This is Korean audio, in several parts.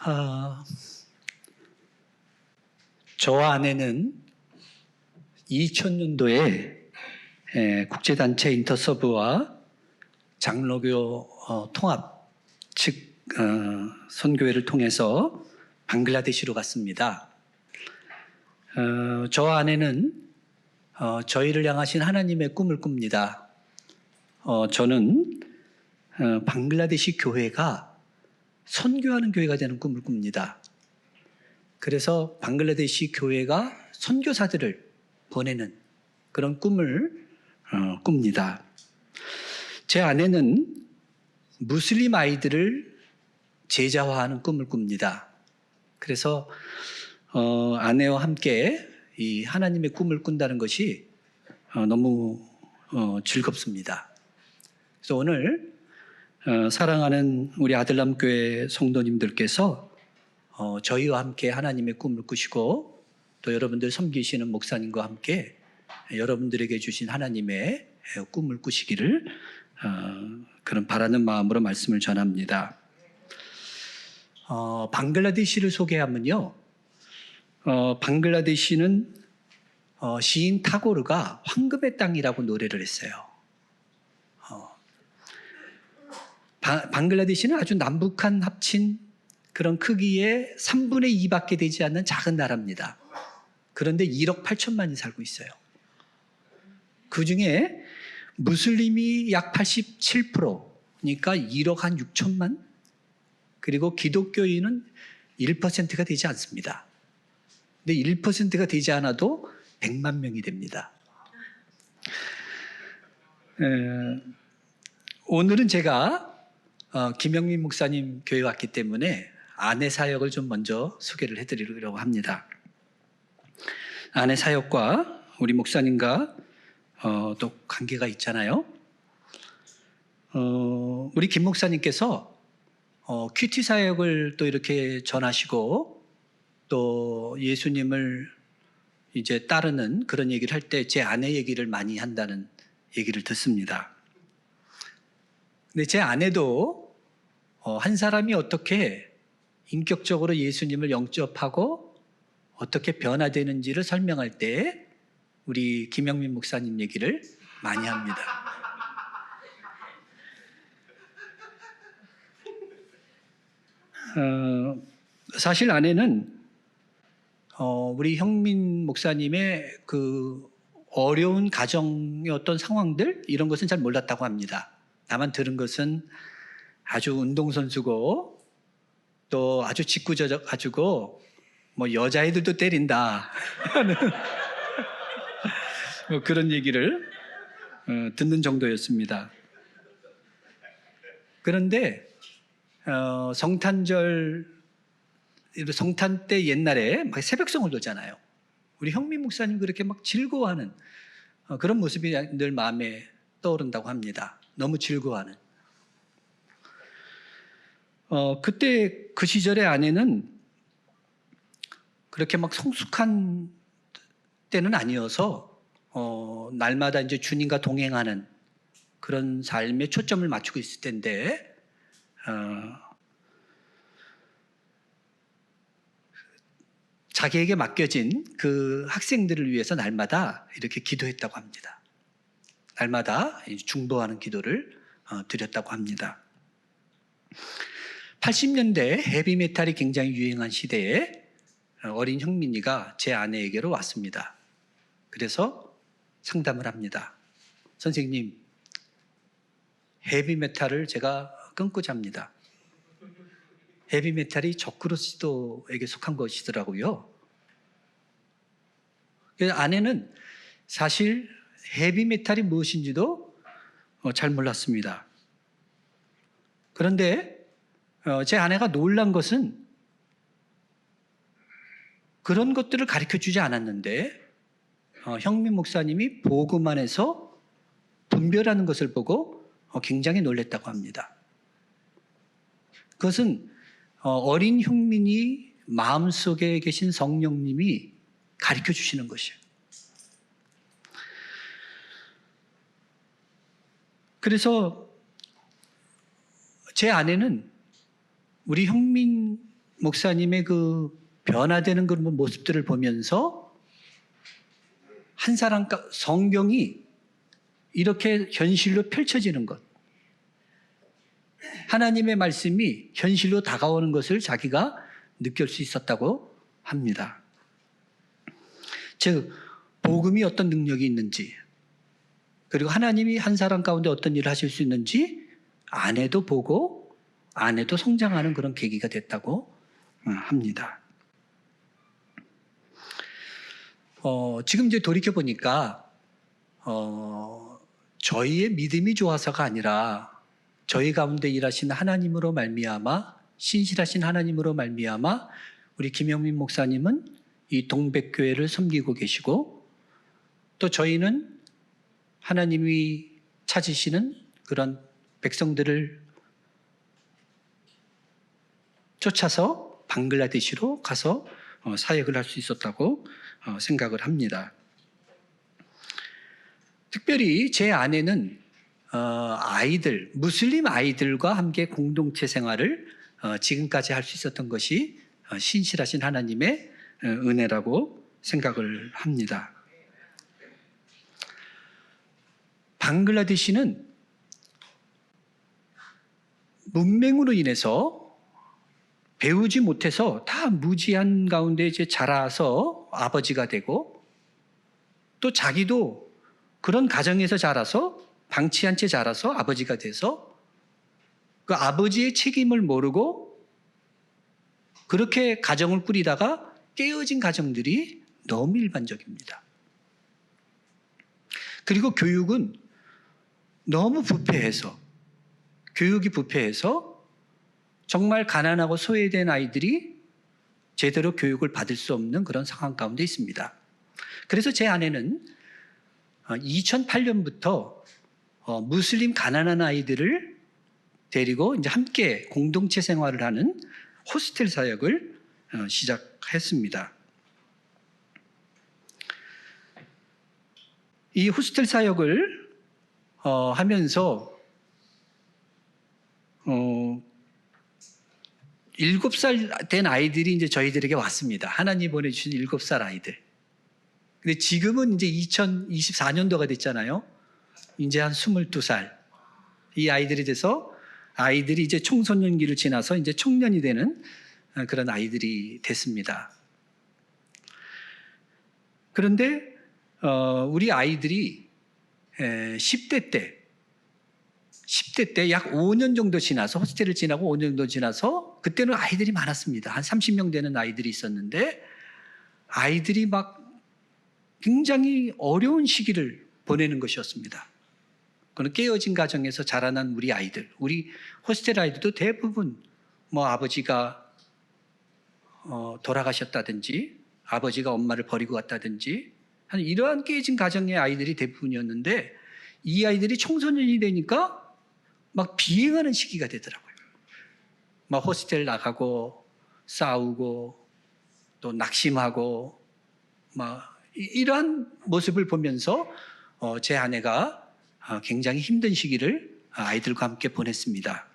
아, 저와 아내는 2000년도에 국제단체 인터서브와 장로교 통합 즉 선교회를 통해서 방글라데시로 갔습니다. 저와 아내는 저희를 향하신 하나님의 꿈을 꿉니다. 저는 방글라데시 교회가 선교하는 교회가 되는 꿈을 꿉니다. 그래서 방글라데시 교회가 선교사들을 보내는 그런 꿈을 꿉니다. 제 아내는 무슬림 아이들을 제자화하는 꿈을 꿉니다. 그래서 아내와 함께 이 하나님의 꿈을 꾼다는 것이 너무 즐겁습니다. 그래서 오늘 사랑하는 우리 아들남교회 성도님들께서 저희와 함께 하나님의 꿈을 꾸시고 또 여러분들 섬기시는 목사님과 함께 여러분들에게 주신 하나님의 꿈을 꾸시기를 그런 바라는 마음으로 말씀을 전합니다. 방글라데시를 소개하면요. 방글라데시는 시인 타고르가 황금의 땅이라고 노래를 했어요. 방글라데시는 아주 남북한 합친 그런 크기의 3분의 2밖에 되지 않는 작은 나라입니다. 그런데 1억 8천만이 살고 있어요. 그 중에 무슬림이 약 87%니까 1억 한 6천만, 그리고 기독교인은 1%가 되지 않습니다. 근데 1%가 되지 않아도 100만 명이 됩니다. 오늘은 제가 김영민 목사님 교회 왔기 때문에 아내 사역을 좀 먼저 소개를 해드리려고 합니다. 아내 사역과 우리 목사님과 또 관계가 있잖아요. 우리 김 목사님께서 큐티 사역을 또 이렇게 전하시고 또 예수님을 이제 따르는 그런 얘기를 할 때 제 아내 얘기를 많이 한다는 얘기를 듣습니다. 근데 제 아내도 한 사람이 어떻게 인격적으로 예수님을 영접하고 어떻게 변화되는지를 설명할 때 우리 김영민 목사님 얘기를 많이 합니다. 사실 아내는 우리 형민 목사님의 그 어려운 가정의 어떤 상황들 이런 것은 잘 몰랐다고 합니다. 다만 들은 것은 아주 운동선수고 또 아주 짓궂어 가지고 뭐 여자애들도 때린다 하는 뭐 그런 얘기를 듣는 정도였습니다. 그런데 성탄 때 옛날에 막 새벽송을 돌잖아요. 우리 형민 목사님 그렇게 막 즐거워하는 그런 모습이 늘 마음에 떠오른다고 합니다. 너무 즐거워하는. 그때 그 시절의 아내는 그렇게 막 성숙한 때는 아니어서 날마다 이제 주님과 동행하는 그런 삶에 초점을 맞추고 있을 텐데 자기에게 맡겨진 그 학생들을 위해서 날마다 이렇게 기도했다고 합니다. 날마다 중보하는 기도를 드렸다고 합니다. 80년대 헤비메탈이 굉장히 유행한 시대에 어린 형민이가 제 아내에게로 왔습니다. 그래서 상담을 합니다. 선생님, 헤비메탈을 제가 끊고자 합니다. 헤비메탈이 저크로시도에게 속한 것이더라고요. 그래서 아내는 사실 헤비메탈이 무엇인지도 잘 몰랐습니다. 그런데 제 아내가 놀란 것은 그런 것들을 가르쳐주지 않았는데 형민 목사님이 복음 안에서 분별하는 것을 보고 굉장히 놀랐다고 합니다. 그것은 어린 형민이 마음속에 계신 성령님이 가르쳐주시는 것이에요. 그래서 제 아내는 우리 형민 목사님의 그 변화되는 그런 모습들을 보면서 한 사람 성경이 이렇게 현실로 펼쳐지는 것, 하나님의 말씀이 현실로 다가오는 것을 자기가 느낄 수 있었다고 합니다. 즉 복음이 어떤 능력이 있는지, 그리고 하나님이 한 사람 가운데 어떤 일을 하실 수 있는지 아내도 보고 아내도 성장하는 그런 계기가 됐다고 합니다. 지금 이제 돌이켜 보니까 저희의 믿음이 좋아서가 아니라 저희 가운데 일하신 하나님으로 말미암아, 신실하신 하나님으로 말미암아 우리 김영민 목사님은 이 동백교회를 섬기고 계시고, 또 저희는 하나님이 찾으시는 그런 백성들을 쫓아서 방글라데시로 가서 사역을 할 수 있었다고 생각을 합니다. 특별히 제 아내는 아이들, 무슬림 아이들과 함께 공동체 생활을 지금까지 할 수 있었던 것이 신실하신 하나님의 은혜라고 생각을 합니다. 방글라데시는 문맹으로 인해서 배우지 못해서 다 무지한 가운데 이제 자라서 아버지가 되고, 또 자기도 그런 가정에서 자라서 방치한 채 자라서 아버지가 돼서 그 아버지의 책임을 모르고 그렇게 가정을 꾸리다가 깨어진 가정들이 너무 일반적입니다. 그리고 교육은 너무 부패해서, 교육이 부패해서 정말 가난하고 소외된 아이들이 제대로 교육을 받을 수 없는 그런 상황 가운데 있습니다. 그래서 제 아내는 2008년부터 무슬림 가난한 아이들을 데리고 이제 함께 공동체 생활을 하는 호스텔 사역을 시작했습니다. 이 호스텔 사역을 하면서 7살 된 아이들이 이제 저희들에게 왔습니다. 하나님 보내주신 7살 아이들. 근데 지금은 이제 2024년도가 됐잖아요. 이제 한 22살. 이 아이들이 돼서 아이들이 이제 청소년기를 지나서 이제 청년이 되는 그런 아이들이 됐습니다. 그런데 우리 아이들이 10대 때 약 5년 정도 지나서, 호스텔을 지나고 5년 정도 지나서, 그때는 아이들이 많았습니다. 한 30명 되는 아이들이 있었는데 아이들이 막 굉장히 어려운 시기를 보내는 것이었습니다. 그는 깨어진 가정에서 자라난 우리 아이들, 우리 호스텔 아이들도 대부분 뭐 아버지가 돌아가셨다든지 아버지가 엄마를 버리고 갔다든지 하는 이러한 깨진 가정의 아이들이 대부분이었는데, 이 아이들이 청소년이 되니까 막 비행하는 시기가 되더라고요. 막 호스텔 나가고 싸우고 또 낙심하고 막 이러한 모습을 보면서 제 아내가 굉장히 힘든 시기를 아이들과 함께 보냈습니다.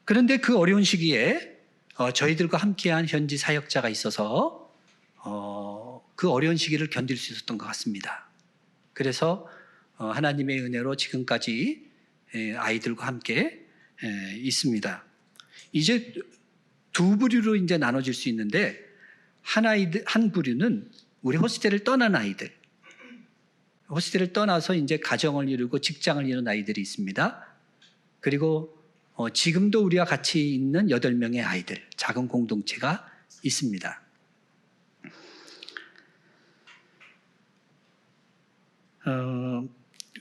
그런데 그 어려운 시기에 저희들과 함께한 현지 사역자가 있어서 그 어려운 시기를 견딜 수 있었던 것 같습니다. 그래서 하나님의 은혜로 지금까지 아이들과 함께 있습니다. 이제 두 부류로 이제 나눠질 수 있는데, 한 부류는 우리 호스텔을 떠난 아이들, 호스텔을 떠나서 이제 가정을 이루고 직장을 이룬 아이들이 있습니다. 그리고 지금도 우리와 같이 있는 8명의 아이들, 작은 공동체가 있습니다.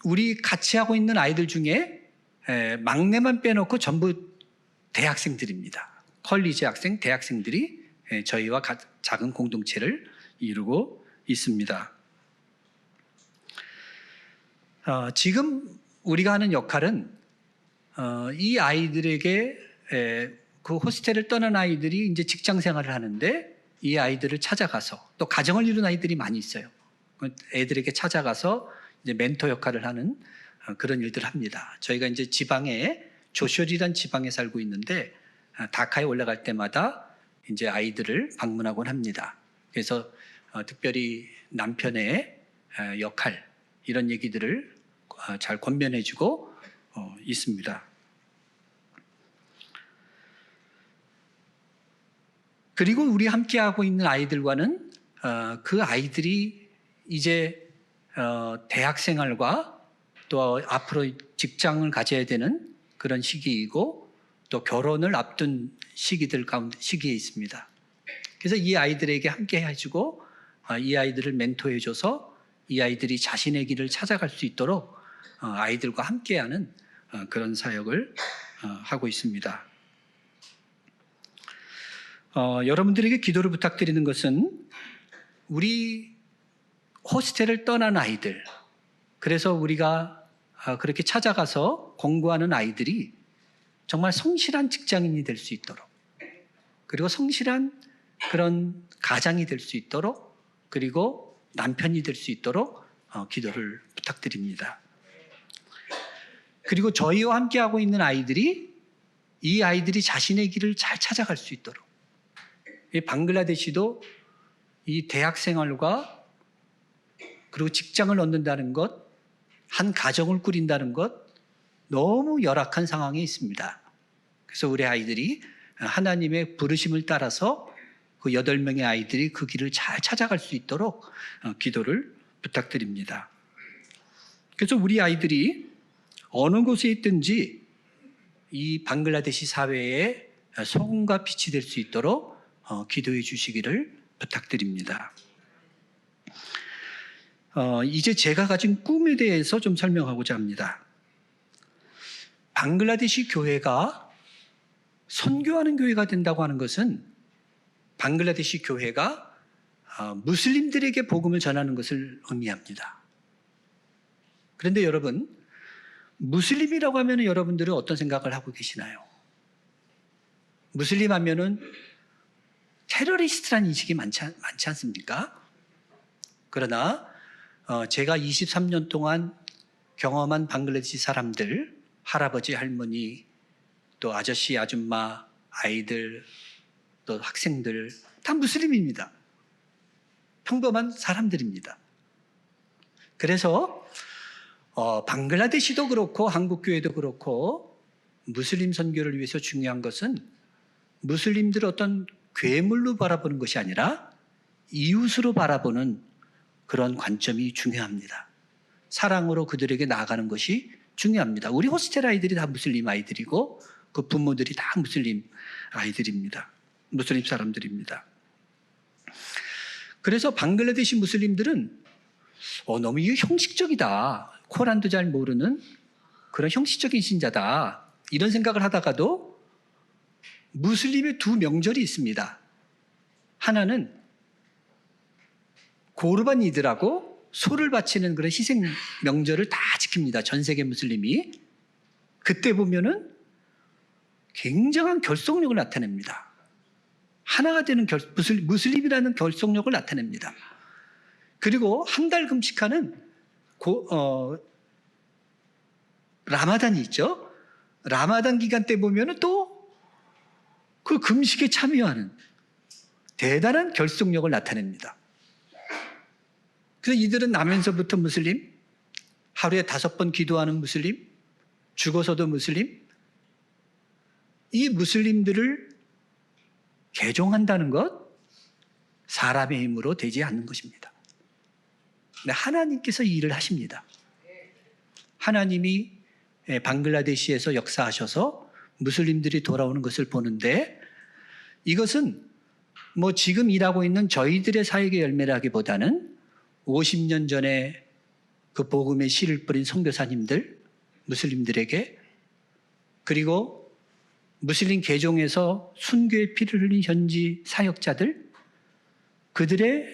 우리 같이 하고 있는 아이들 중에 막내만 빼놓고 전부 대학생들입니다. 컬리지 학생, 대학생들이 저희와 작은 공동체를 이루고 있습니다. 지금 우리가 하는 역할은 이 아이들에게, 그 호스텔을 떠난 아이들이 이제 직장 생활을 하는데 이 아이들을 찾아가서, 또 가정을 이룬 아이들이 많이 있어요. 애들에게 찾아가서 이제 멘토 역할을 하는 그런 일들을 합니다. 저희가 이제 지방에 조셜이란 지방에 살고 있는데 다카에 올라갈 때마다 이제 아이들을 방문하곤 합니다. 그래서 특별히 남편의 역할 이런 얘기들을 잘 권면해주고 있습니다. 그리고 우리 함께하고 있는 아이들과는 그 아이들이 이제 대학생활과 또 앞으로 직장을 가져야 되는 그런 시기이고 또 결혼을 앞둔 시기에 있습니다. 그래서 이 아이들에게 함께 해주고 이 아이들을 멘토해줘서 이 아이들이 자신의 길을 찾아갈 수 있도록 아이들과 함께하는 그런 사역을 하고 있습니다. 여러분들에게 기도를 부탁드리는 것은 우리 호스텔을 떠난 아이들, 그래서 우리가 그렇게 찾아가서 공부하는 아이들이 정말 성실한 직장인이 될 수 있도록, 그리고 성실한 그런 가장이 될 수 있도록, 그리고 남편이 될 수 있도록 기도를 부탁드립니다. 그리고 저희와 함께하고 있는 아이들이 이 아이들이 자신의 길을 잘 찾아갈 수 있도록, 이 방글라데시도 이 대학 생활과 그리고 직장을 얻는다는 것, 한 가정을 꾸린다는 것, 너무 열악한 상황에 있습니다. 그래서 우리 아이들이 하나님의 부르심을 따라서 그 8명의 아이들이 그 길을 잘 찾아갈 수 있도록 기도를 부탁드립니다. 그래서 우리 아이들이 어느 곳에 있든지 이 방글라데시 사회에 소금과 빛이 될 수 있도록 기도해 주시기를 부탁드립니다. 이제 제가 가진 꿈에 대해서 좀 설명하고자 합니다. 방글라데시 교회가 선교하는 교회가 된다고 하는 것은 방글라데시 교회가 무슬림들에게 복음을 전하는 것을 의미합니다. 그런데 여러분, 무슬림이라고 하면 여러분들은 어떤 생각을 하고 계시나요? 무슬림 하면은 테러리스트라는 인식이 많지 않습니까? 그러나 제가 23년 동안 경험한 방글라데시 사람들, 할아버지, 할머니, 또 아저씨, 아줌마, 아이들, 또 학생들 다 무슬림입니다. 평범한 사람들입니다. 그래서 방글라데시도 그렇고 한국 교회도 그렇고 무슬림 선교를 위해서 중요한 것은 무슬림들을 어떤 괴물로 바라보는 것이 아니라 이웃으로 바라보는 그런 관점이 중요합니다. 사랑으로 그들에게 나아가는 것이 중요합니다. 우리 호스텔 아이들이 다 무슬림 아이들이고 그 부모들이 다 무슬림 아이들입니다. 무슬림 사람들입니다. 그래서 방글라데시 무슬림들은 너무 형식적이다. 코란도 잘 모르는 그런 형식적인 신자다. 이런 생각을 하다가도 무슬림의 두 명절이 있습니다. 하나는 고르반 이드라고 소를 바치는 그런 희생 명절을 다 지킵니다. 전 세계 무슬림이. 그때 보면은 굉장한 결속력을 나타냅니다. 하나가 되는 무슬림이라는 결속력을 나타냅니다. 그리고 한 달 금식하는 라마단이 있죠. 라마단 기간 때 보면은 또 그 금식에 참여하는 대단한 결속력을 나타냅니다. 그래서 이들은 나면서부터 무슬림, 하루에 5번 기도하는 무슬림, 죽어서도 무슬림, 이 무슬림들을 개종한다는 것, 사람의 힘으로 되지 않는 것입니다. 근데 하나님께서 이 일을 하십니다. 하나님이 방글라데시에서 역사하셔서 무슬림들이 돌아오는 것을 보는데, 이것은 뭐 지금 일하고 있는 저희들의 사역의 열매라기보다는 50년 전에 그 복음의 씨를 뿌린 선교사님들, 무슬림들에게, 그리고 무슬림 개종에서 순교의 피를 흘린 현지 사역자들, 그들의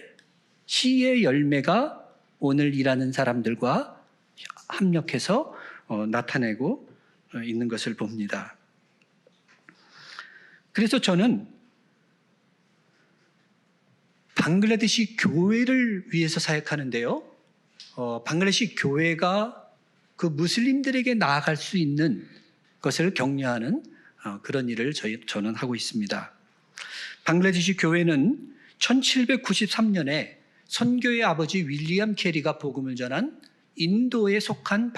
시의 열매가 오늘 일하는 사람들과 합력해서 나타내고 있는 것을 봅니다. 그래서 저는 방글라데시 교회를 위해서 사역하는데요. 방글라데시 교회가 그 무슬림들에게 나아갈 수 있는 것을 격려하는 그런 일을 저는 하고 있습니다. 방글라데시 교회는 1793년에 선교의 아버지 윌리엄 캐리가 복음을 전한 인도에 속한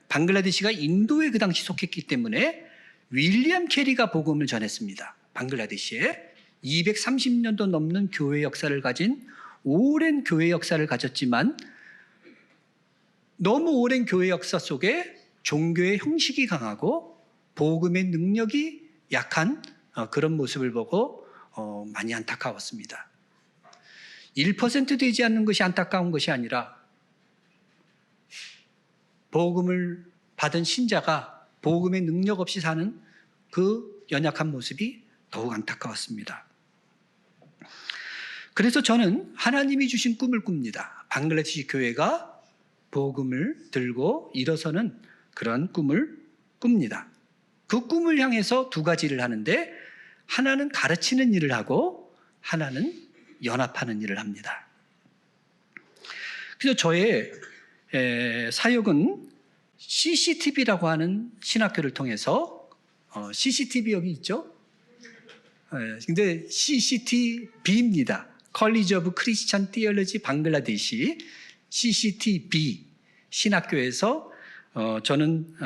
방글라데시가 인도에 그 당시 속했기 때문에 윌리엄 캐리가 복음을 전했습니다. 방글라데시에 230년도 넘는 교회 역사를 가진 오랜 교회 역사를 가졌지만 너무 오랜 교회 역사 속에 종교의 형식이 강하고 복음의 능력이 약한 그런 모습을 보고 많이 안타까웠습니다. 1% 되지 않는 것이 안타까운 것이 아니라 복음을 받은 신자가 복음의 능력 없이 사는 그 연약한 모습이 더욱 안타까웠습니다. 그래서 저는 하나님이 주신 꿈을 꿉니다. 방글라데시 교회가 복음을 들고 일어서는 그런 꿈을 꿉니다. 그 꿈을 향해서 두 가지를 하는데 하나는 가르치는 일을 하고 하나는 연합하는 일을 합니다. 그래서 저의 사역은 CCTV라고 하는 신학교를 통해서 CCTV 여기 있죠? 근데 CCTV입니다. College of Christian Theology 방글라데시 CCTV 신학교에서 저는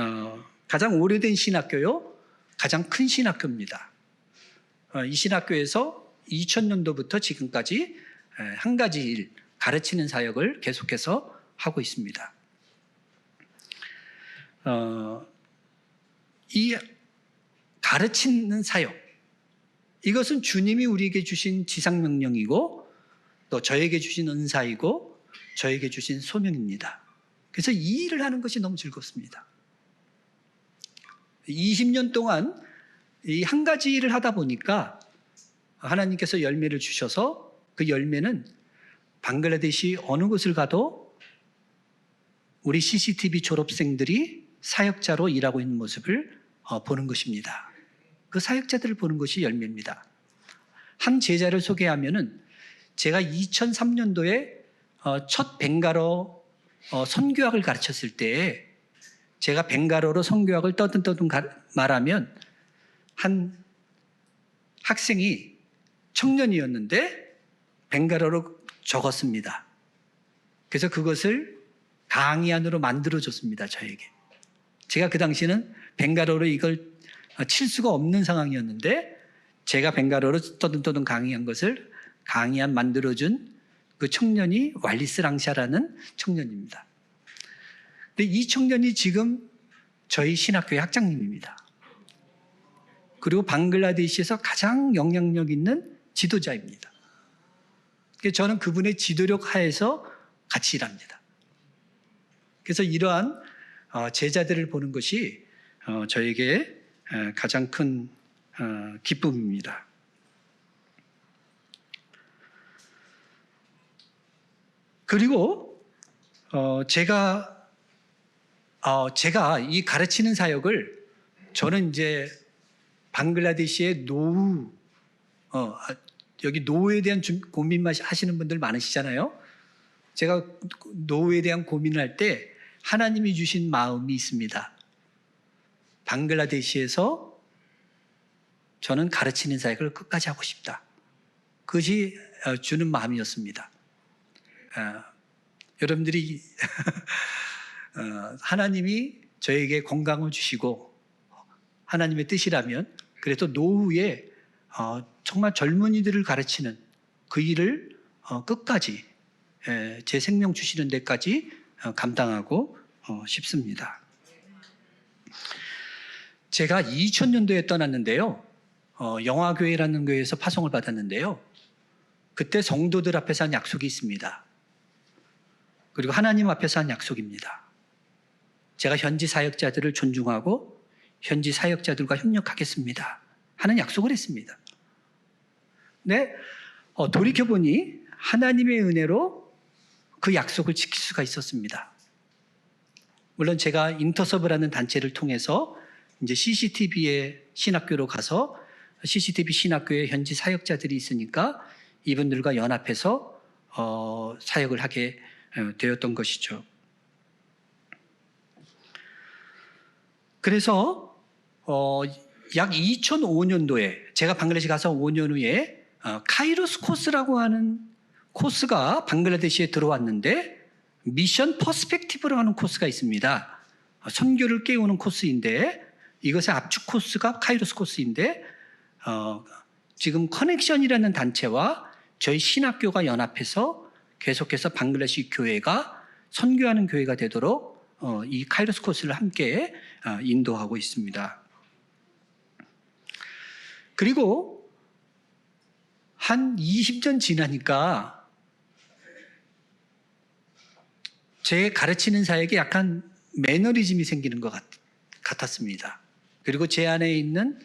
가장 오래된 신학교요, 가장 큰 신학교입니다. 이 신학교에서 2000년도부터 지금까지 한 가지 일, 가르치는 사역을 계속해서 하고 있습니다. 이 가르치는 사역, 이것은 주님이 우리에게 주신 지상명령이고 또 저에게 주신 은사이고 저에게 주신 소명입니다. 그래서 이 일을 하는 것이 너무 즐겁습니다. 20년 동안 이 한 가지 일을 하다 보니까 하나님께서 열매를 주셔서 그 열매는 방글라데시 어느 곳을 가도 우리 CCTV 졸업생들이 사역자로 일하고 있는 모습을 보는 것입니다. 그 사역자들을 보는 것이 열매입니다. 한 제자를 소개하면은 제가 2003년도에 첫 벵갈어 선교학을 가르쳤을 때 제가 벵갈어로 선교학을 떠듬떠듬 말하면 한 학생이 청년이었는데 벵갈어로 적었습니다. 그래서 그것을 강의안으로 만들어줬습니다. 저에게. 제가 그 당시에는 벵갈어로 이걸 칠 수가 없는 상황이었는데 제가 벵갈어로 떠듬떠듬 강의한 것을 강의안 만들어준 그 청년이 왈리스 랑샤라는 청년입니다. 근데 이 청년이 지금 저희 신학교의 학장님입니다. 그리고 방글라데시에서 가장 영향력 있는 지도자입니다. 그래서 저는 그분의 지도력 하에서 같이 일합니다. 그래서 이러한 제자들을 보는 것이 저에게 가장 큰 기쁨입니다. 그리고 제가 이 가르치는 사역을 저는 이제 방글라데시의 노후, 여기 노후에 대한 고민 하시는 분들 많으시잖아요. 제가 노후에 대한 고민을 할 때 하나님이 주신 마음이 있습니다. 방글라데시에서 저는 가르치는 사역을 끝까지 하고 싶다. 그것이 주는 마음이었습니다. 여러분들이 하나님이 저에게 건강을 주시고 하나님의 뜻이라면 그래도 노후에 정말 젊은이들을 가르치는 그 일을 끝까지 제 생명 주시는 데까지 감당하고 싶습니다. 제가 2000년도에 떠났는데요. 영화교회라는 교회에서 파송을 받았는데요. 그때 성도들 앞에서 한 약속이 있습니다. 그리고 하나님 앞에서 한 약속입니다. 제가 현지 사역자들을 존중하고 현지 사역자들과 협력하겠습니다 하는 약속을 했습니다. 네, 돌이켜보니 하나님의 은혜로 그 약속을 지킬 수가 있었습니다. 물론 제가 인터서브라는 단체를 통해서 이제 CCTV의 신학교로 가서 CCTV 신학교에 현지 사역자들이 있으니까 이분들과 연합해서 사역을 하게 되었던 것이죠. 그래서 약 2005년도에 제가 방글라데시 가서 5년 후에 카이로스 코스라고 하는 코스가 방글라데시에 들어왔는데 미션 퍼스펙티브라고 하는 코스가 있습니다. 선교를 깨우는 코스인데 이것의 압축 코스가 카이로스 코스인데 지금 커넥션이라는 단체와 저희 신학교가 연합해서 계속해서 방글라데시 교회가 선교하는 교회가 되도록 이 카이로스 코스를 함께 인도하고 있습니다. 그리고 한 20년 지나니까 제 가르치는 사역에 약간 매너리즘이 생기는 것 같았습니다. 그리고 제 안에 있는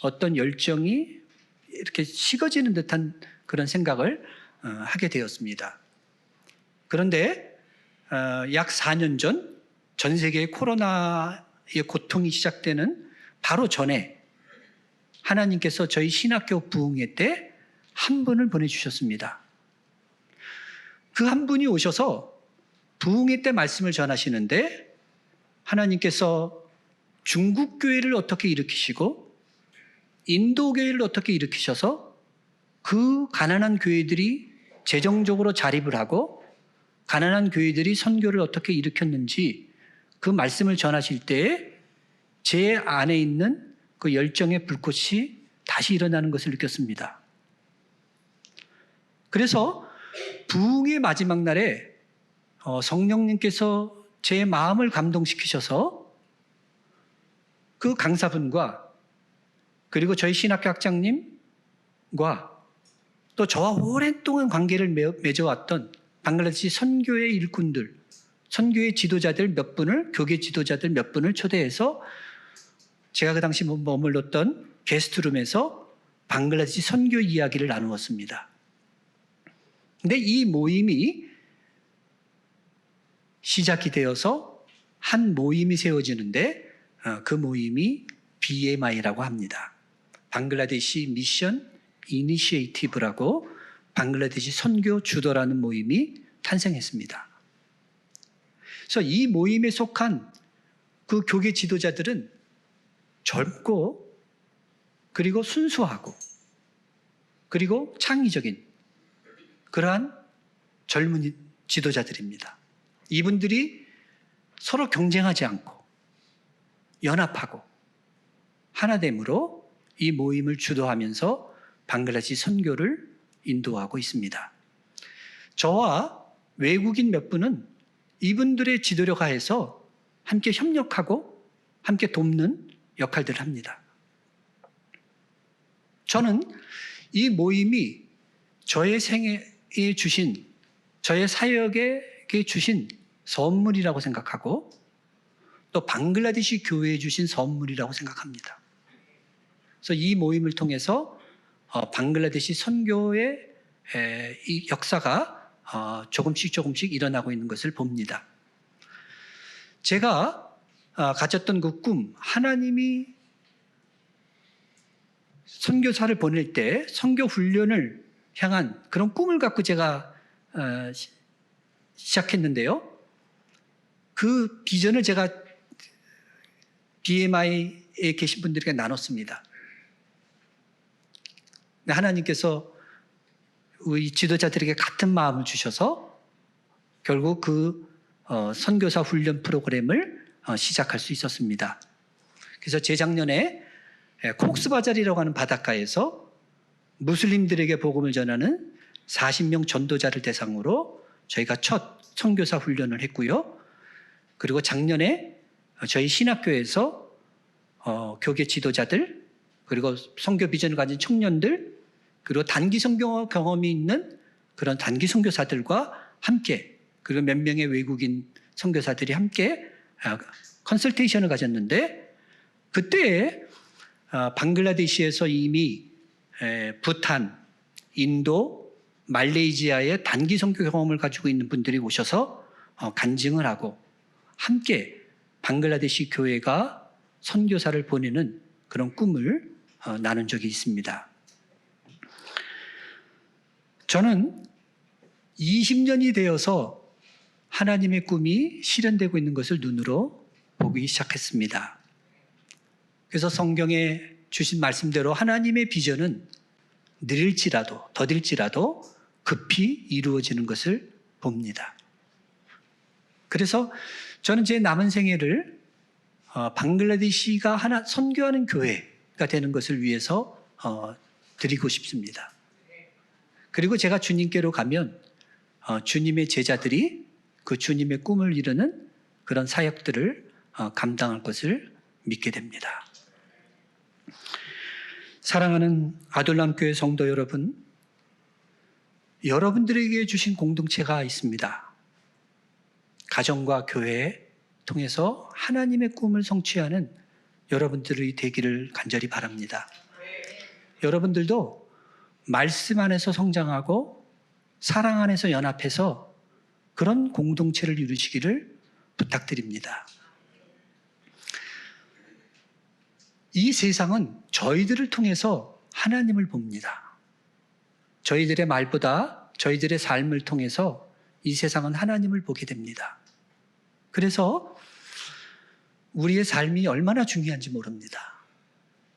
어떤 열정이 이렇게 식어지는 듯한 그런 생각을 하게 되었습니다. 그런데 약 4년 전 세계의 코로나의 고통이 시작되는 바로 전에 하나님께서 저희 신학교 부흥회 때 한 분을 보내주셨습니다. 그 한 분이 오셔서 부흥회 때 말씀을 전하시는데 하나님께서 중국 교회를 어떻게 일으키시고 인도 교회를 어떻게 일으키셔서 그 가난한 교회들이 재정적으로 자립을 하고 가난한 교회들이 선교를 어떻게 일으켰는지 그 말씀을 전하실 때에 제 안에 있는 그 열정의 불꽃이 다시 일어나는 것을 느꼈습니다. 그래서 부흥의 마지막 날에 성령님께서 제 마음을 감동시키셔서 그 강사분과 그리고 저희 신학교 학장님과 또 저와 오랫동안 관계를 맺어왔던 방글라데시 선교의 일꾼들, 선교의 지도자들 몇 분을, 교계 지도자들 몇 분을 초대해서 제가 그 당시 머물렀던 게스트룸에서 방글라데시 선교 이야기를 나누었습니다. 근데 이 모임이 시작이 되어서 한 모임이 세워지는데 그 모임이 BMI라고 합니다. 방글라데시 미션 이니시에이티브라고 방글라데시 선교 주도라는 모임이 탄생했습니다. 그래서 이 모임에 속한 그 교계 지도자들은 젊고 그리고 순수하고 그리고 창의적인 그러한 젊은 지도자들입니다. 이분들이 서로 경쟁하지 않고 연합하고 하나됨으로 이 모임을 주도하면서 방글라데시 선교를 인도하고 있습니다. 저와 외국인 몇 분은 이분들의 지도력 하에서 함께 협력하고 함께 돕는 역할들을 합니다. 저는 이 모임이 저의 생애에 주신, 저의 사역에 주신 선물이라고 생각하고 또 방글라데시 교회에 주신 선물이라고 생각합니다. 그래서 이 모임을 통해서 방글라데시 선교의 이 역사가 조금씩 일어나고 있는 것을 봅니다. 제가 가졌던 그 꿈, 하나님이 선교사를 보낼 때 선교 훈련을 향한 그런 꿈을 갖고 제가 시작했는데요. 그 비전을 제가 BMI에 계신 분들에게 나눴습니다. 하나님께서 우리 지도자들에게 같은 마음을 주셔서 결국 그 선교사 훈련 프로그램을 시작할 수 있었습니다. 그래서 재작년에 콕스바자리라고 하는 바닷가에서 무슬림들에게 복음을 전하는 40명 전도자를 대상으로 저희가 첫 선교사 훈련을 했고요. 그리고 작년에 저희 신학교에서 교계 지도자들 그리고 선교 비전을 가진 청년들 그리고 단기 선교 경험이 있는 그런 단기 선교사들과 함께 그리고 몇 명의 외국인 선교사들이 함께 컨설테이션을 가졌는데 그때 방글라데시에서 이미 부탄, 인도, 말레이시아의 단기 선교 경험을 가지고 있는 분들이 오셔서 간증을 하고 함께 방글라데시 교회가 선교사를 보내는 그런 꿈을 나눈 적이 있습니다. 저는 20년이 되어서 하나님의 꿈이 실현되고 있는 것을 눈으로 보기 시작했습니다. 그래서 성경에 주신 말씀대로 하나님의 비전은 느릴지라도 더딜지라도 급히 이루어지는 것을 봅니다. 그래서 저는 제 남은 생애를 방글라데시가 하나 선교하는 교회가 되는 것을 위해서 드리고 싶습니다. 그리고 제가 주님께로 가면 주님의 제자들이 그 주님의 꿈을 이루는 그런 사역들을 감당할 것을 믿게 됩니다. 사랑하는 아둘람교회 성도 여러분, 여러분들에게 주신 공동체가 있습니다. 가정과 교회 통해서 하나님의 꿈을 성취하는 여러분들이 되기를 간절히 바랍니다. 여러분들도 말씀 안에서 성장하고 사랑 안에서 연합해서 그런 공동체를 이루시기를 부탁드립니다. 이 세상은 저희들을 통해서 하나님을 봅니다. 저희들의 말보다 저희들의 삶을 통해서 이 세상은 하나님을 보게 됩니다. 그래서 우리의 삶이 얼마나 중요한지 모릅니다.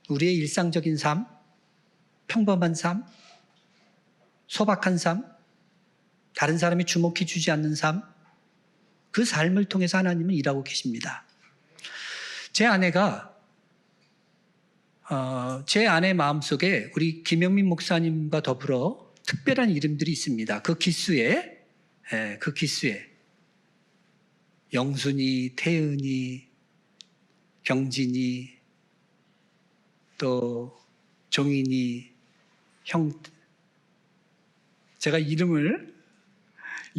우리의 일상적인 삶, 평범한 삶, 소박한 삶, 다른 사람이 주목해 주지 않는 삶, 그 삶을 통해서 하나님은 일하고 계십니다. 제 아내 마음속에 우리 김영민 목사님과 더불어 특별한 이름들이 있습니다. 그 기수에 영순이, 태은이, 경진이, 또 종인이, 제가 이름을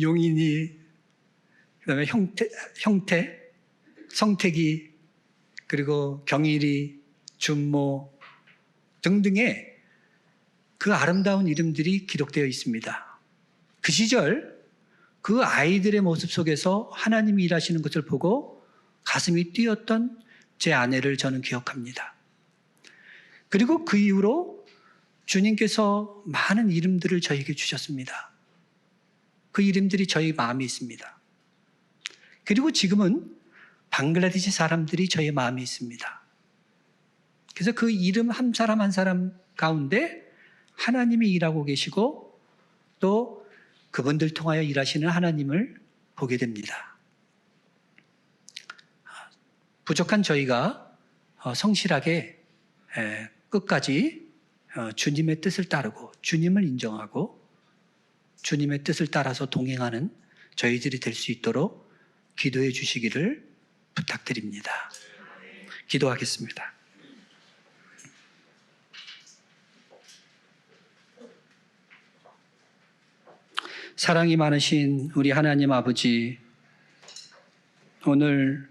용인이, 그다음에 형태, 성택이, 그리고 경일이, 준모 등등의 그 아름다운 이름들이 기록되어 있습니다. 그 시절 그 아이들의 모습 속에서 하나님이 일하시는 것을 보고 가슴이 뛰었던 제 아내를 저는 기억합니다. 그리고 그 이후로 주님께서 많은 이름들을 저에게 주셨습니다. 그 이름들이 저희 마음에 있습니다. 그리고 지금은 방글라데시 사람들이 저희 마음에 있습니다. 그래서 그 이름 한 사람 한 사람 가운데 하나님이 일하고 계시고 또 그분들 통하여 일하시는 하나님을 보게 됩니다. 부족한 저희가 성실하게 끝까지 주님의 뜻을 따르고 주님을 인정하고 주님의 뜻을 따라서 동행하는 저희들이 될 수 있도록 기도해 주시기를 부탁드립니다. 기도하겠습니다. 사랑이 많으신 우리 하나님 아버지, 오늘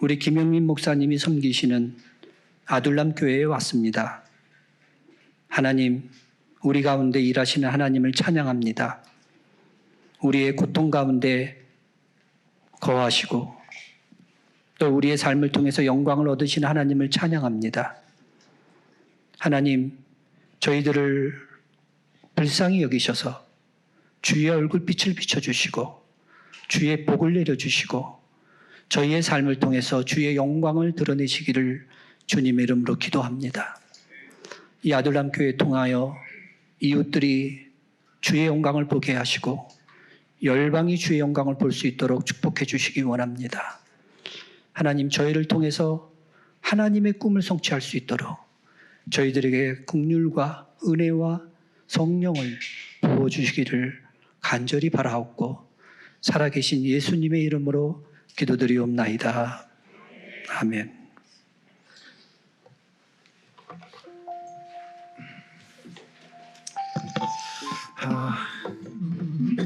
우리 김영민 목사님이 섬기시는 아둘람 교회에 왔습니다. 하나님, 우리 가운데 일하시는 하나님을 찬양합니다. 우리의 고통 가운데 거하시고 또 우리의 삶을 통해서 영광을 얻으시는 하나님을 찬양합니다. 하나님, 저희들을 불쌍히 여기셔서 주의 얼굴빛을 비춰주시고 주의 복을 내려주시고 저희의 삶을 통해서 주의 영광을 드러내시기를 주님의 이름으로 기도합니다. 이 아둘람 교회 통하여 이웃들이 주의 영광을 보게 하시고 열방이 주의 영광을 볼 수 있도록 축복해 주시기 원합니다. 하나님, 저희를 통해서 하나님의 꿈을 성취할 수 있도록 저희들에게 긍휼과 은혜와 성령을 부어주시기를 간절히 바라옵고 살아계신 예수님의 이름으로 기도드리옵나이다. 아멘.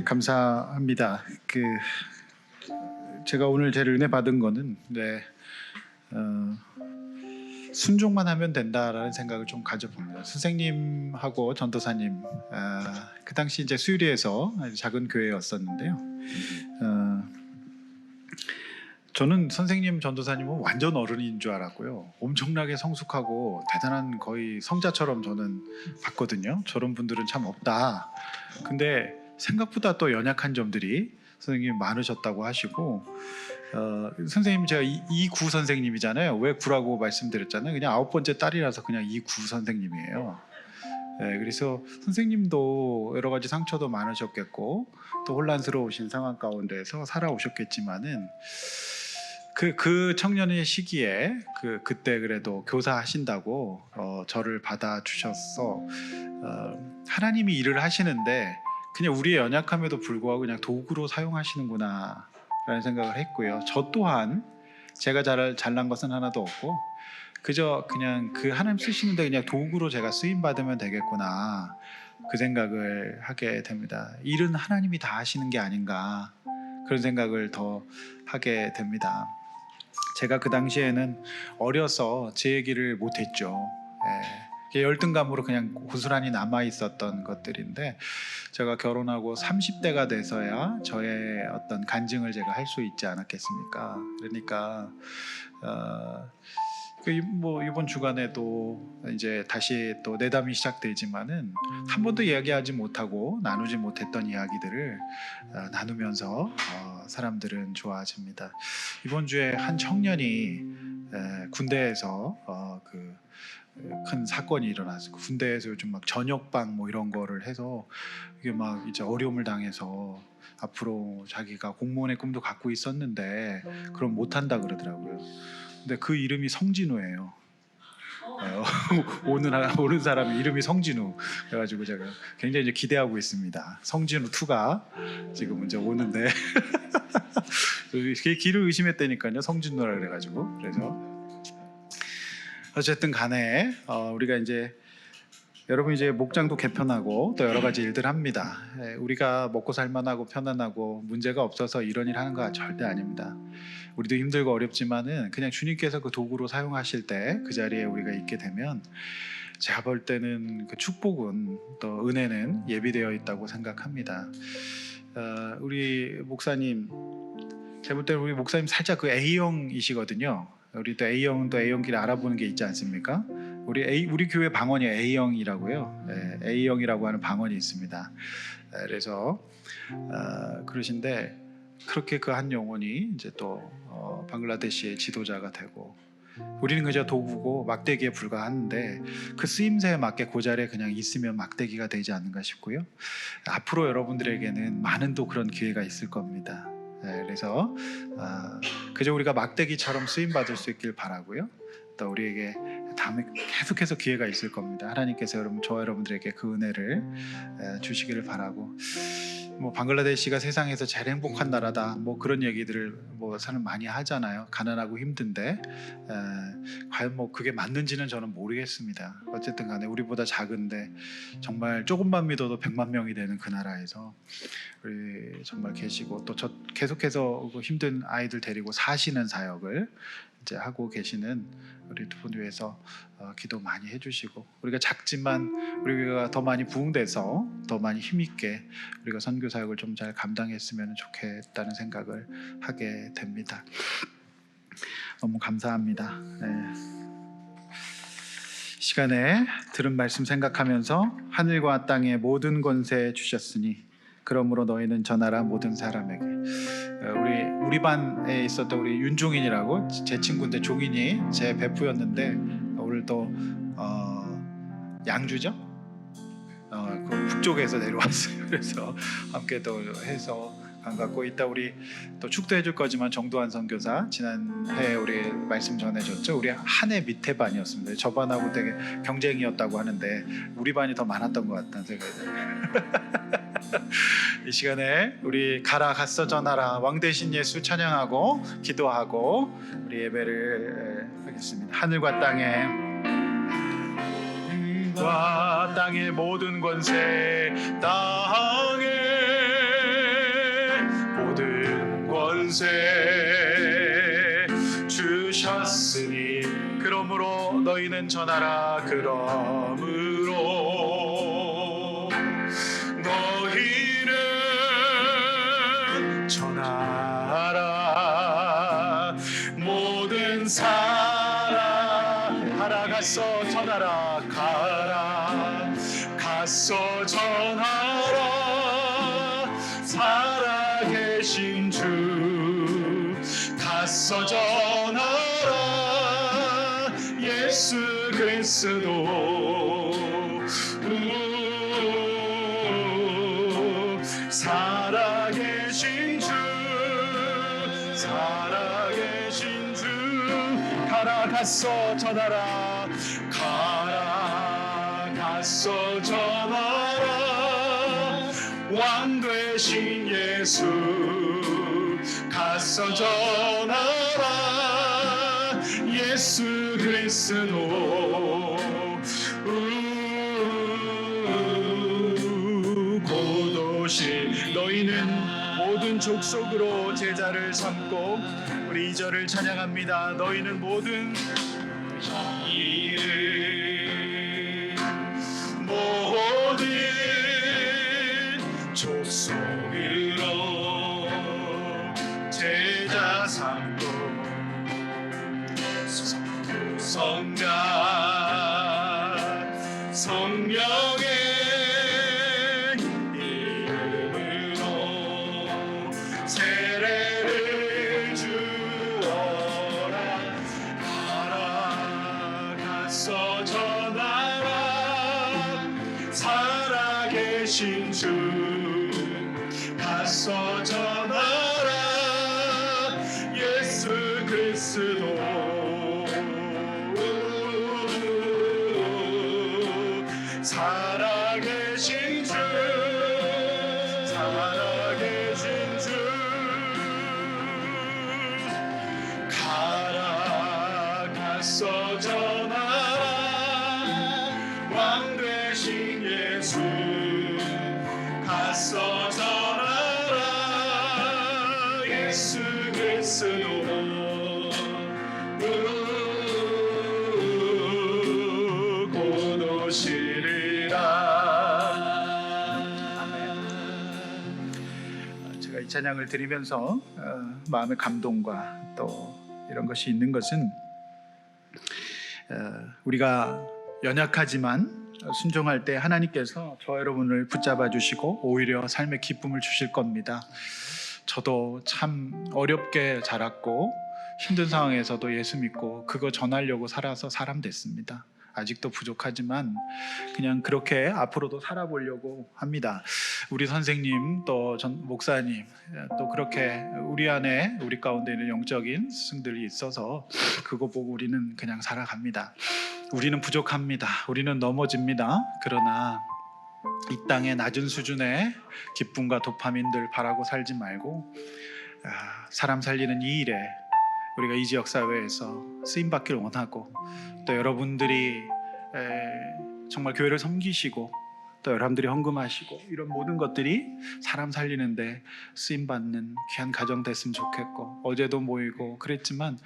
감사합니다. 제가 오늘 제일 은혜 받은 거는 순종만 하면 된다라는 생각을 좀 가져봅니다. 선생님하고 전도사님, 그 당시 이제 수유리에서 작은 교회였었는데요. 저는 선생님, 전도사님은 완전 어른인 줄 알았고요. 엄청나게 성숙하고 대단한 거의 성자처럼 저는 봤거든요. 저런 분들은 참 없다. 근데 생각보다 또 연약한 점들이 선생님이 많으셨다고 하시고 선생님 제가 이구 선생님이잖아요. 왜 구라고 말씀드렸잖아요. 그냥 9번째 딸이라서 그냥 이구 선생님이에요. 네, 그래서 선생님도 여러 가지 상처도 많으셨겠고 또 혼란스러우신 상황 가운데서 살아오셨겠지만은 그 청년의 시기에 그때 그래도 교사하신다고 저를 받아주셔서 하나님이 일을 하시는데 그냥 우리의 연약함에도 불구하고 그냥 도구로 사용하시는구나 라는 생각을 했고요. 저 또한 제가 잘난 것은 하나도 없고 그저 그냥 그 하나님 쓰시는데 그냥 도구로 제가 쓰임 받으면 되겠구나 그 생각을 하게 됩니다. 일은 하나님이 다 하시는 게 아닌가 그런 생각을 더 하게 됩니다. 제가 그 당시에는 어려서 제 얘기를 못했죠. 열등감으로 그냥 고스란히 남아 있었던 것들인데 제가 결혼하고 30대가 돼서야 저의 어떤 간증을 제가 할 수 있지 않았겠습니까? 그러니까 뭐 이번 주간에도 이제 다시 또 내담이 시작되지만은 한 번도 이야기하지 못하고 나누지 못했던 이야기들을 나누면서 사람들은 좋아집니다. 이번 주에 한 청년이 군대에서 큰 사건이 일어났어요. 군대에서 요즘 막 저녁방 뭐 이런 거를 해서 이게 막 이제 어려움을 당해서 앞으로 자기가 공무원의 꿈도 갖고 있었는데 그럼 못한다 그러더라고요. 근데 그 이름이 성진우예요. 오는 사람이 이름이 성진우. 그래가지고 제가 굉장히 이제 기대하고 있습니다. 성진우 2가 지금 이제 오는데 길을 의심했다니까요. 성진우라 그래가지고 그래서 어쨌든 간에 우리가 이제 여러분 이제 목장도 개편하고 또 여러 가지 일들 합니다. 우리가 먹고 살만하고 편안하고 문제가 없어서 이런 일 하는 거 절대 아닙니다. 우리도 힘들고 어렵지만은 그냥 주님께서 그 도구로 사용하실 때 그 자리에 우리가 있게 되면 제가 볼 때는 그 축복은 또 은혜는 예비되어 있다고 생각합니다. 우리 목사님 제가 볼 때는 우리 목사님 살짝 그 A형이시거든요. 우리 또 A형은 또 A형끼리 알아보는 게 있지 않습니까? 우리 교회 방언이 A형이라고요. A형이라고 하는 방언이 있습니다. 그래서 그러신데 그렇게 그 한 영혼이 이제 또 방글라데시의 지도자가 되고 우리는 그저 도구고 막대기에 불과한데 그 쓰임새에 맞게 그 자리에 그냥 있으면 막대기가 되지 않는가 싶고요. 앞으로 여러분들에게는 많은 또 그런 기회가 있을 겁니다. 그래서 그저 우리가 막대기처럼 쓰임 받을 수 있길 바라고요. 또 우리에게 다음에 계속해서 기회가 있을 겁니다. 하나님께서 저와 여러분들에게 그 은혜를 주시기를 바라고 뭐 방글라데시가 세상에서 제일 행복한 나라다 뭐 그런 얘기들을 뭐 사람 많이 하잖아요. 가난하고 힘든데 과연 뭐 그게 맞는지는 저는 모르겠습니다. 어쨌든 간에 우리보다 작은데 정말 조금만 믿어도 100만 명이 되는 그 나라에서 우리 정말 계시고 또 저 계속해서 힘든 아이들 데리고 사시는 사역을 이제 하고 계시는 우리 두 분 위해서 기도 많이 해주시고 우리가 작지만 우리가 더 많이 부흥돼서 더 많이 힘있게 우리가 선교 사역을 좀 잘 감당했으면 좋겠다는 생각을 하게 됩니다. 너무 감사합니다. 시간에 들은 말씀 생각하면서 하늘과 땅의 모든 권세 주셨으니 그러므로 너희는 전하라 모든 사람에게. 우리 반에 있었던 우리 윤종인이라고 제 친구인데 종인이 제 베프였는데 오늘 또 양주죠? 그 북쪽에서 내려왔어요. 그래서 함께 또 해서 반갑고 이따 우리 또 축도해 줄 거지만 정도환 선교사 지난해 우리 말씀 전해줬죠. 우리 한 해 밑에 반이었습니다. 저 반하고 되게 경쟁이었다고 하는데 우리 반이 더 많았던 것 같다는 생각이 들어요. 이 시간에 우리 가라 갔어 전하라 왕 대신 예수 찬양하고 기도하고 우리 예배를 하겠습니다. 하늘과 땅의 모든 권세 땅의 모든 권세 주셨으니 그러므로 너희는 전하라 그러므로 너희는 전하라 모든 사람 가라 갔어 전하라 가라 갔어 전하라 살아계신 주 가서 전하라 예수 그리스도 살아계신 주 살아계신 주 가라 가서 전하라 가라 가서 전하라 왕 되신 예수 가서 전하라 예수 그리스도 고도시 너희는 모든 족속으로 제자를 삼고 우리 2절을 찬양합니다. 너희는 모든 족속으로 제자 삼고 성령의 이름으로 세례를 주어라 가라 가서 전하라 살아계신 주 가서 전하라 예수 그리스도 살아계신 주 살아계신 주 가라 가서 전하라 왕 되신 예수 가서 전하라 예수 그리스도 제가 이 찬양을 드리면서 마음의 감동과 또 이런 것이 있는 것은 우리가 연약하지만 순종할 때 하나님께서 저 여러분을 붙잡아 주시고 오히려 삶의 기쁨을 주실 겁니다. 저도 참 어렵게 자랐고 힘든 상황에서도 예수 믿고 그거 전하려고 살아서 사람 됐습니다. 아직도 부족하지만 그냥 그렇게 앞으로도 살아보려고 합니다. 우리 선생님 또 전 목사님 또 그렇게 우리 안에 우리 가운데 있는 영적인 스승들이 있어서 그거 보고 우리는 그냥 살아갑니다. 우리는 부족합니다. 우리는 넘어집니다. 그러나 이 땅의 낮은 수준의 기쁨과 도파민들 바라고 살지 말고 사람 살리는 이 일에 우리가 이 지역 사회에서 쓰임 받기를 원하고 또 여러분들이 정말 교회를 섬기시고 또 여러분들이 헌금하시고 이런 모든 것들이 사람 살리는데 쓰임 받는 귀한 가정 됐으면 좋겠고 어제도 모이고 그랬지만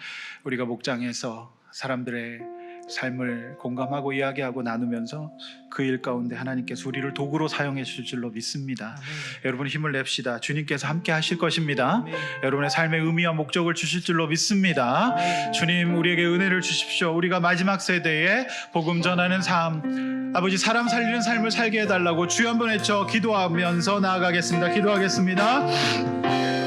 우리가 목장에서 사람들의 삶을 공감하고 이야기하고 나누면서 그 일 가운데 하나님께서 우리를 도구로 사용해 주실 줄로 믿습니다. 여러분 힘을 냅시다. 주님께서 함께 하실 것입니다. 여러분의 삶의 의미와 목적을 주실 줄로 믿습니다. 주님 우리에게 은혜를 주십시오. 우리가 마지막 세대에 복음 전하는 삶 아버지 사람 살리는 삶을 살게 해달라고 주여 한번 외쳐 기도하면서 나아가겠습니다. 기도하겠습니다.